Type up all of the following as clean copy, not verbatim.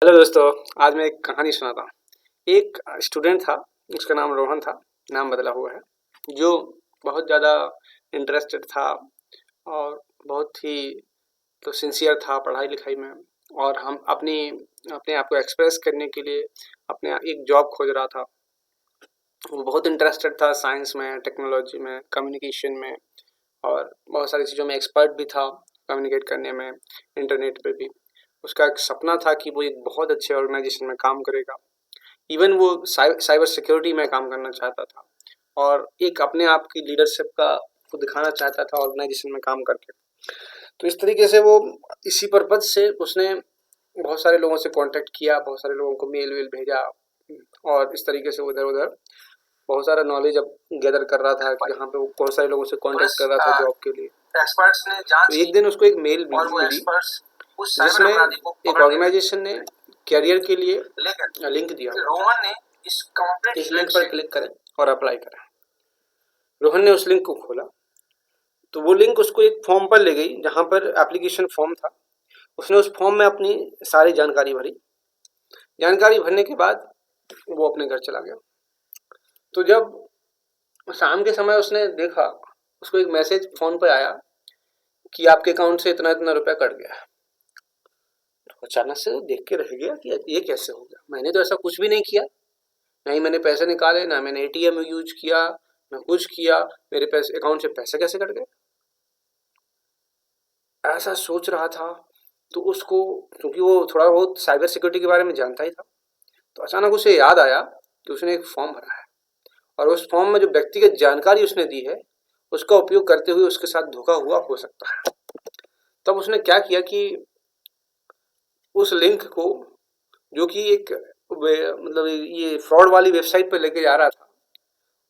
Hello दोस्तों, आज मैं एक कहानी सुनाता हूँ। एक स्टूडेंट था, उसका नाम रोहन था, नाम बदला हुआ है, जो बहुत ज़्यादा इंटरेस्टेड था और बहुत ही तो सिंसियर था पढ़ाई लिखाई में। और हम अपने आप को एक्सप्रेस करने के लिए अपने एक जॉब खोज रहा था। वो बहुत इंटरेस्टेड था साइंस में, टेक्नोलॉजी में, कम्युनिकेशन में और बहुत सारी चीज़ों में एक्सपर्ट भी था, कम्युनिकेट करने में, इंटरनेट पे भी। उसका एक सपना था कि वो एक बहुत अच्छे ऑर्गेनाइजेशन में काम करेगा। इवन वो साइबर सिक्योरिटी में काम करना चाहता था और एक अपने आप की लीडरशिप का को दिखाना चाहता था ऑर्गेनाइजेशन में काम करके। तो इस तरीके से वो इसी पर्पज से उसने बहुत सारे लोगों से कांटेक्ट किया, बहुत सारे लोगों को मेल वेल भेजा और इस तरीके से उधर उधर बहुत सारा नॉलेज अब गैदर कर रहा था कि यहाँ पे वो बहुत सारे लोगों से कांटेक्ट कर रहा था जॉब के लिए। एक्सपर्ट्स ने जांच तो एक दिन उसको एक मेल मिली जिसमें एक ऑर्गेनाइजेशन ने कैरियर के लिए लिंक दिया। रोहन ने इस लिंक पर क्लिक करें और अप्लाई करें। रोहन ने उस लिंक को खोला तो वो लिंक उसको एक फॉर्म पर ले गई जहाँ पर एप्लीकेशन फॉर्म था। उसने उस फॉर्म में अपनी सारी जानकारी भरी। जानकारी भरने के बाद वो अपने घर चला गया। तो जब शाम के समय उसने देखा, उसको एक मैसेज फोन पर आया कि आपके अकाउंट से इतना इतना रुपया कट गया। तो अचानक से देख के रह गया कि ये कैसे हो गया, मैंने तो ऐसा कुछ भी नहीं किया, ना ही मैंने पैसे निकाले, ना मैंने एटीएम यूज किया, ना कुछ किया, मेरे पैसे अकाउंट से पैसे कैसे कट गए। ऐसा सोच रहा था तो उसको, क्योंकि वो थोड़ा बहुत साइबर सिक्योरिटी के बारे में जानता ही था, तो अचानक उसे याद आया कि उसने एक फॉर्म भरा है और उस फॉर्म में जो व्यक्तिगत जानकारी उसने दी है उसका उपयोग करते हुए उसके साथ धोखा हुआ हो सकता है। तब उसने क्या किया कि उस लिंक को, जो कि एक मतलब ये फ्रॉड वाली वेबसाइट पर लेके जा रहा था,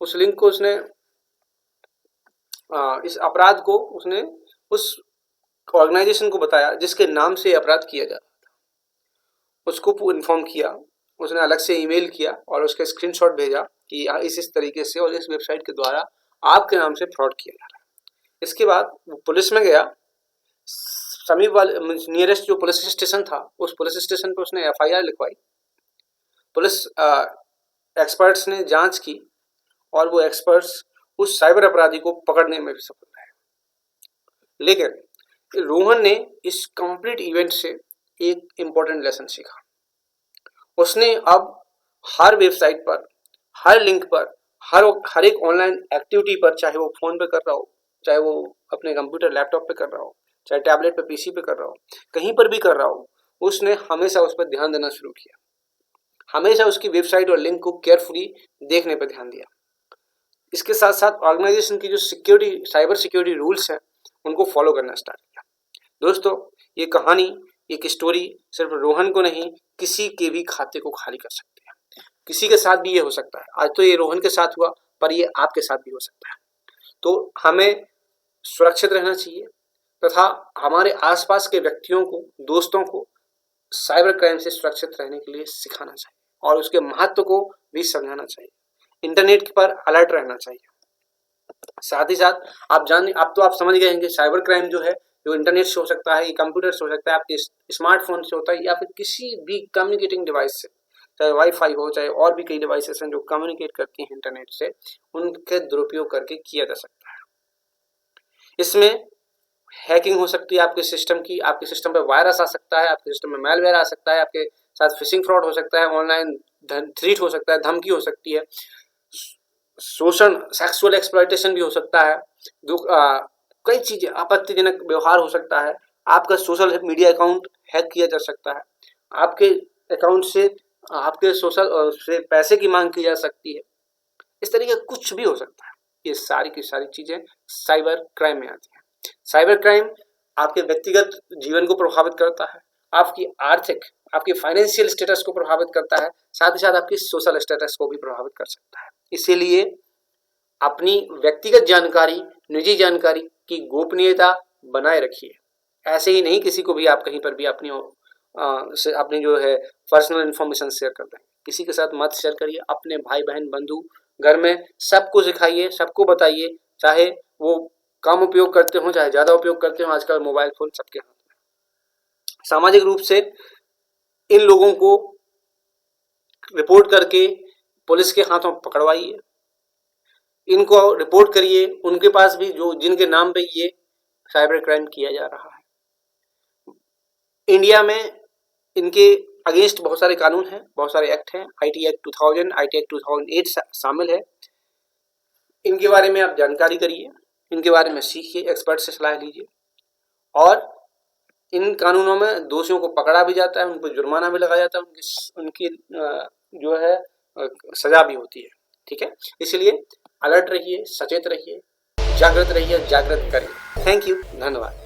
उस लिंक को उसने इस अपराध को उसने उस ऑर्गेनाइजेशन को बताया जिसके नाम से अपराध किया जा रहा था। उसको इन्फॉर्म किया, उसने अलग से ईमेल किया और उसका स्क्रीनशॉट भेजा कि इस तरीके से और इस वेबसाइट के द्वारा आपके नाम से फ्रॉड किया जा रहा है। इसके बाद वो पुलिस में गया, समीप वाले नियरेस्ट जो पुलिस स्टेशन था उस पुलिस स्टेशन पर उसने एफआईआर लिखवाई। पुलिस एक्सपर्ट्स ने जांच की और वो एक्सपर्ट्स उस साइबर अपराधी को पकड़ने में भी सफल रहे। लेकिन रोहन ने इस कंप्लीट इवेंट से एक इंपॉर्टेंट लेसन सीखा। उसने अब हर वेबसाइट पर, हर लिंक पर, हर एक ऑनलाइन एक्टिविटी पर, चाहे वो फोन पे कर रहा हो, चाहे वो अपने कंप्यूटर लैपटॉप पे कर रहा हो, चाहे टैबलेट पे पीसी पे कर रहा हो, कहीं पर भी कर रहा हो, उसने हमेशा उस पर ध्यान देना शुरू किया। हमेशा उसकी वेबसाइट और लिंक को केयरफुली देखने पर ध्यान दिया। इसके साथ साथ ऑर्गेनाइजेशन की जो सिक्योरिटी, साइबर सिक्योरिटी रूल्स हैं, उनको फॉलो करना स्टार्ट किया। दोस्तों, ये कहानी, एक स्टोरी सिर्फ रोहन को नहीं, किसी के भी खाते को खाली कर सकती है। किसी के साथ भी ये हो सकता है। आज तो ये रोहन के साथ हुआ, पर ये आपके साथ भी हो सकता है। तो हमें सुरक्षित रहना चाहिए तथा हमारे आसपास के व्यक्तियों को, दोस्तों को साइबर क्राइम से सुरक्षित रहने के लिए सिखाना चाहिए और उसके महत्व को भी समझाना चाहिए। इंटरनेट पर अलर्ट रहना चाहिए। साथ ही साथ आप तो आप समझ गए हैं कि साइबर क्राइम जो है, जो इंटरनेट से हो सकता है, ये कंप्यूटर से हो सकता है, आपके स्मार्टफोन से होता है, या फिर किसी भी कम्युनिकेटिंग डिवाइस से, चाहे वाईफाई हो, चाहे और भी कई डिवाइसेस हैं जो कम्युनिकेट करती हैं इंटरनेट से, उनके दुरुपयोग करके किया जा सकता है। इसमें हैकिंग हो सकती है आपके सिस्टम की, आपके सिस्टम पर वायरस आ सकता है, आपके सिस्टम में मैलवेयर आ सकता है, आपके साथ फिशिंग फ्रॉड हो सकता है, ऑनलाइन थ्रीट हो सकता है, धमकी हो सकती है, शोषण, सेक्सुअल एक्सप्लॉयटेशन भी हो सकता है, कई चीजें, आपत्तिजनक व्यवहार हो सकता है, आपका सोशल मीडिया अकाउंट हैक किया जा सकता है, आपके अकाउंट से आपके सोशल से पैसे की मांग की जा सकती है। इस तरीके कुछ भी हो सकता है। ये सारी की सारी चीजें साइबर क्राइम में आती हैं। साइबर क्राइम आपके व्यक्तिगत जीवन को प्रभावित करता है, आपकी आर्थिक, आपके फाइनेंशियल स्टेटस को प्रभावित करता है, साथ ही साथ आपकी सोशल स्टेटस को भी प्रभावित कर सकता है। इसीलिए अपनी व्यक्तिगत जानकारी, निजी जानकारी की गोपनीयता बनाए रखिए। ऐसे ही नहीं किसी को भी आप कहीं पर भी अपनी जो है पर्सनल इंफॉर्मेशन शेयर कर दें। किसी के साथ मत शेयर करिए। अपने भाई बहन, बंधु, घर में सबको सिखाइए, सबको बताइए, चाहे वो कम उपयोग करते हो चाहे ज्यादा उपयोग करते हो। आजकल मोबाइल फोन सबके हाथ में। सामाजिक रूप से इन लोगों को रिपोर्ट करके पुलिस के हाथों पकड़वाइए, इनको रिपोर्ट करिए, उनके पास भी जो जिनके नाम पे ये साइबर क्राइम किया जा रहा है। इंडिया में इनके अगेंस्ट बहुत सारे कानून हैं, बहुत सारे एक्ट हैं, आईटी एक्ट 2000, आईटी एक्ट 2008 शामिल है। इनके बारे में आप जानकारी करिए, इनके बारे में सीखिए, एक्सपर्ट से सलाह लीजिए, और इन कानूनों में दोषियों को पकड़ा भी जाता है, उनको जुर्माना भी लगाया जाता है, उनकी जो है सजा भी होती है। ठीक है, इसलिए अलर्ट रहिए, सचेत रहिए, जागृत रहिए, जागृत करिए। थैंक यू, धन्यवाद।